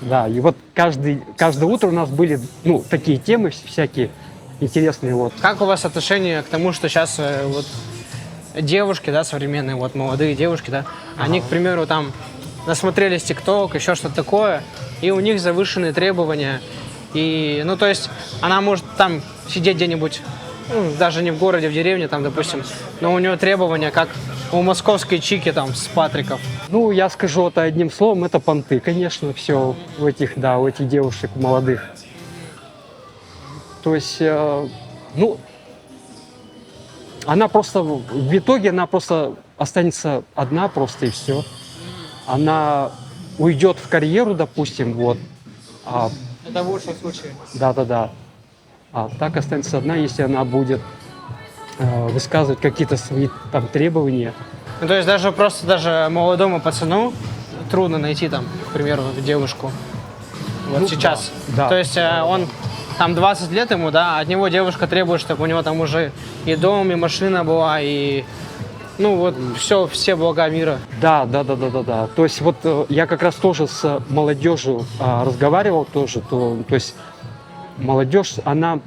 Да, и вот каждое утро у нас были, ну, такие темы всякие интересные. Вот. Как у вас отношение к тому, что сейчас вот девушки, да, современные, вот молодые девушки, да, они, к примеру, там насмотрелись ТикТок, еще что-то такое, и у них завышенные требования. И, ну, то есть она может там сидеть где-нибудь, ну, даже не в городе, в деревне, там, допустим, но у нее требования, как у московской чики, там, с Патриков. Ну, я скажу это одним словом, это понты, конечно, все у этих девушек молодых. То есть, ну, она просто, в итоге она просто останется одна просто и все. Она уйдет в карьеру, допустим, вот. Это в лучшем случае. Да. А так останется одна, если она будет высказывать какие-то свои там требования. Ну, то есть даже молодому пацану трудно найти там, к примеру, девушку. Вот Ну, сейчас. да. То есть он там 20 лет ему, да, от него девушка требует, чтобы у него там уже и дом, и машина была, и ну вот все блага мира. Да. То есть вот я как раз тоже с молодежью разговаривал тоже, то есть молодежь, она,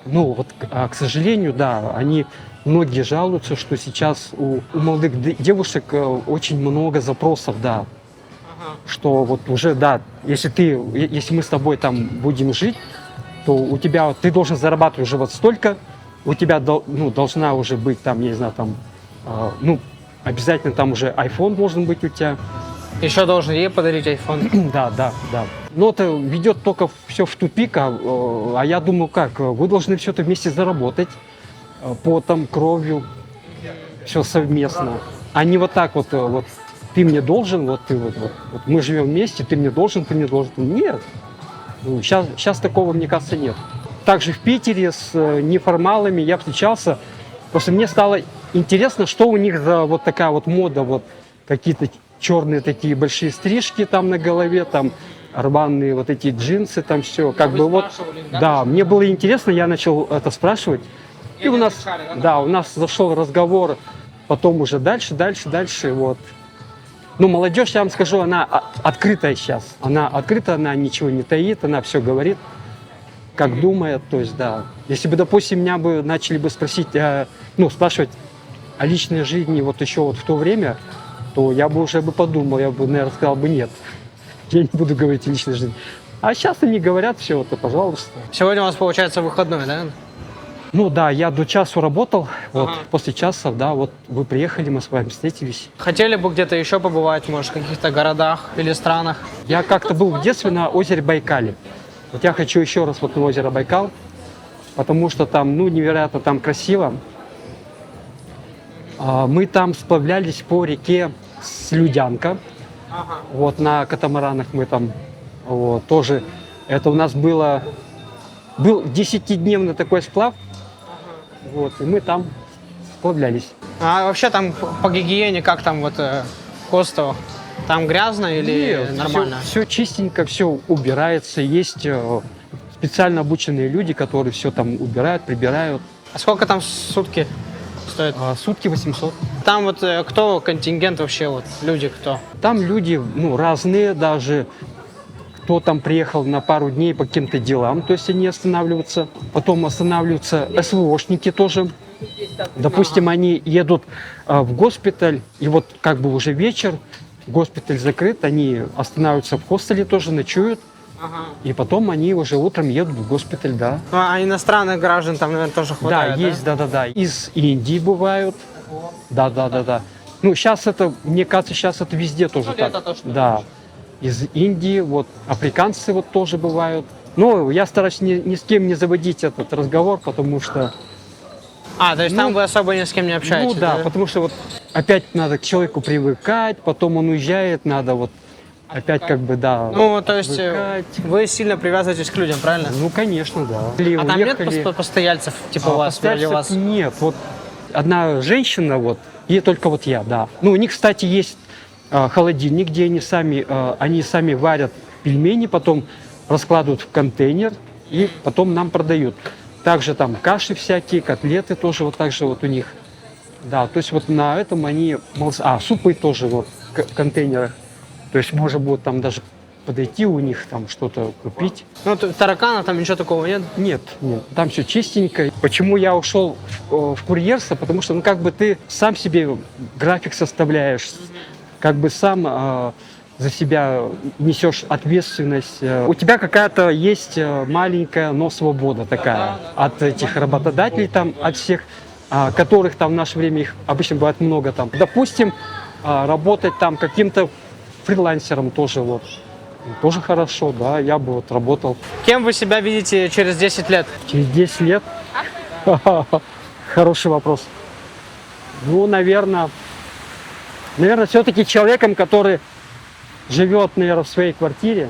ну вот, к сожалению, да, многие жалуются, что сейчас у молодых девушек очень много запросов, да, что вот уже, да, если мы с тобой там будем жить, то у тебя, ты должен зарабатывать уже вот столько, у тебя должна уже быть там, я не знаю, там, ну, обязательно там уже iPhone должен быть у тебя. Еще должен ей подарить iPhone. Да, да, да. Но это ведет только все в тупик, а я думаю, как, вы должны все это вместе заработать, потом, кровью, все совместно, а не вот так вот, вот ты мне должен, вот ты вот мы живем вместе, ты мне должен, Нет, ну, сейчас такого, мне кажется, нет. Также в Питере с неформалами я встречался, просто мне стало интересно, что у них за вот такая вот мода, вот какие-то черные такие большие стрижки там на голове, там рваные вот эти джинсы, там все, как бы вот, да, мне было интересно, я начал это спрашивать, и у нас, да, у нас зашел разговор, потом уже дальше, вот. Ну, молодежь, я вам скажу, она открытая сейчас, она открыта, она ничего не таит, она все говорит, как думает, то есть, да. Если бы, допустим, меня бы начали бы спросить, ну, спрашивать о личной жизни вот еще вот в то время, то я бы уже бы подумал, я бы, наверное, сказал бы нет. Я не буду говорить о личной жизни. А сейчас они говорят, все, вот, пожалуйста. Сегодня у вас получается выходной, да? Ну да, я до часу работал, вот, после часа, да, вот вы приехали, мы с вами встретились. Хотели бы где-то еще побывать, может, в каких-то городах или странах? Я как-то был в детстве на озере Байкале. Вот я хочу еще раз вот на озеро Байкал, потому что там, ну, невероятно там красиво. Мы там сплавлялись по реке Слюдянка. Вот на катамаранах мы там вот, тоже. Это у нас был 10-дневный такой сплав. Вот, и мы там сплавлялись. А вообще там по гигиене, как там вот Костово? Там грязно или Нет, нормально? Все чистенько, все убирается. Есть специально обученные люди, которые все там убирают, прибирают. А сколько там сутки стоит? Сутки 800. Там вот кто контингент вообще, вот люди кто? Там люди, ну, разные даже. Кто там приехал на пару дней по каким-то делам, то есть они останавливаются. Потом останавливаются СВОшники тоже. Допустим, они едут в госпиталь, и вот как бы уже вечер, госпиталь закрыт, они останавливаются в хостеле тоже, ночуют. И потом они уже утром едут в госпиталь, да. Ну, а иностранных граждан там, наверное, тоже хватает, Да, есть, да. Из Индии бывают. Да. Ну, сейчас это, мне кажется, сейчас это везде тоже так. Это то, что Да. Из Индии, вот, африканцы вот тоже бывают. Но я стараюсь ни с кем не заводить этот разговор, потому что... то есть там вы особо ни с кем не общаетесь? Ну да, потому что вот опять надо к человеку привыкать, потом он уезжает, надо вот опять как бы, да, Ну, то есть привыкать. вы сильно привязываетесь к людям, правильно? Ну, конечно, да. А там нет постояльцев, типа у вас, вроде постояльцев вас? нет. Вот одна женщина, вот, и только вот я, да. Ну, у них, кстати, есть холодильник, где они сами варят пельмени, потом раскладывают в контейнер и потом нам продают. Также там каши всякие, котлеты тоже вот так же вот у них. Да, то есть вот на этом они... супы тоже вот в контейнерах. То есть можно будет там даже подойти у них, там что-то купить. Ну, таракана там ничего такого нет? Нет, там все чистенько. Почему я ушел в курьерство? Потому что, ну, как бы ты сам себе график составляешь, как бы сам за себя несешь ответственность. У тебя какая-то есть маленькая, но свобода такая от этих работодателей, там, от всех, которых там в наше время их обычно бывает много там. Допустим, работать там каким-то фрилансером тоже вот. Тоже хорошо, да, я бы вот работал. Кем вы себя видите через 10 лет? Через 10 лет? Хороший вопрос. Ну, наверное, все-таки человеком, который живет, наверное, в своей квартире,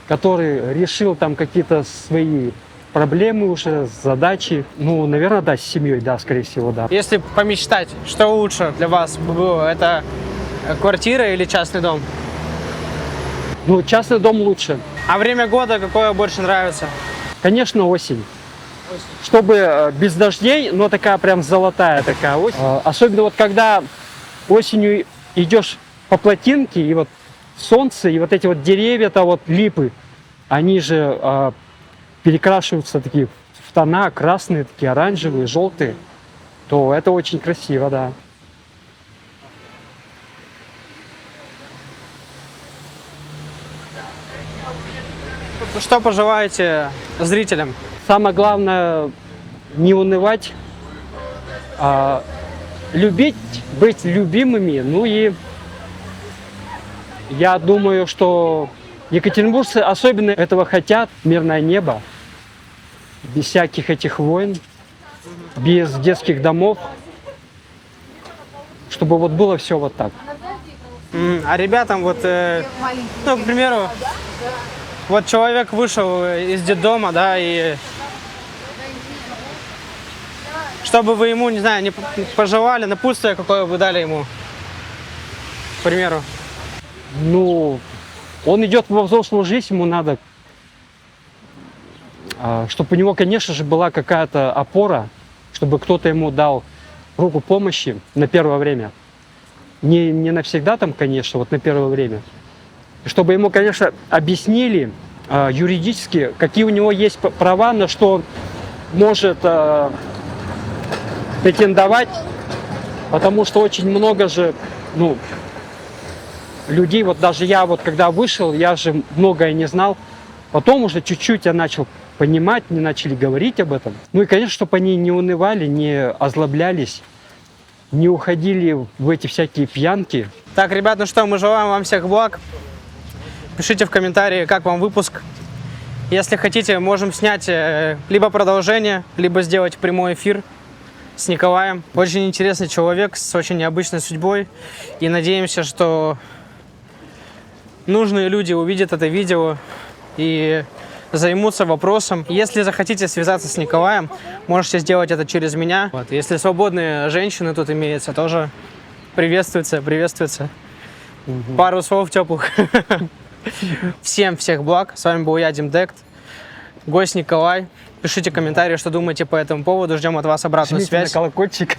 который решил там какие-то свои проблемы уже, задачи. Ну, наверное, да, с семьей, да, скорее всего, да. Если помечтать, что лучше для вас было? Это квартира или частный дом? Ну, частный дом лучше. А время года какое больше нравится? Конечно, осень. Чтобы без дождей, но такая прям золотая такая осень. Особенно вот когда осенью идешь по плотинке, и вот солнце, и вот эти вот деревья-то вот липы, они же перекрашиваются такие в тона красные, такие оранжевые, желтые, то это очень красиво, да. что пожелаете зрителям? Самое главное не унывать, а любить, быть любимыми. Ну и я думаю, что екатеринбуржцы особенно этого хотят, мирное небо, без всяких этих войн, без детских домов, чтобы вот было все вот так. А ребятам вот, ну, к примеру, вот человек вышел из детдома, да, и чтобы вы ему, не знаю, не пожелали, напутствие какое вы дали ему, к примеру. Ну, он идет во взрослую жизнь, ему надо, чтобы у него, конечно же, была какая-то опора, чтобы кто-то ему дал руку помощи на первое время. Не навсегда там, конечно, вот на первое время. Чтобы ему, конечно, объяснили юридически, какие у него есть права, на что он может претендовать, потому что очень много же, ну, людей, вот даже я вот когда вышел, я же многое не знал, потом уже чуть-чуть я начал понимать, мне начали говорить об этом. Ну и, конечно, чтобы они не унывали, не озлоблялись, не уходили в эти всякие пьянки. Так, ребят, ну что, мы желаем вам всех благ. Пишите в комментарии, как вам выпуск. Если хотите, можем снять либо продолжение, либо сделать прямой эфир с Николаем. Очень интересный человек с очень необычной судьбой. И надеемся, что нужные люди увидят это видео и займутся вопросом. Если захотите связаться с Николаем, можете сделать это через меня. Вот. Если свободные женщины тут имеются, тоже приветствуется. Пару слов теплых. Всем всех благ. С вами был я, Димдект. Гость Николай. Пишите комментарии, что думаете по этому поводу. Ждем от вас обратную Жмите связь. на колокольчик.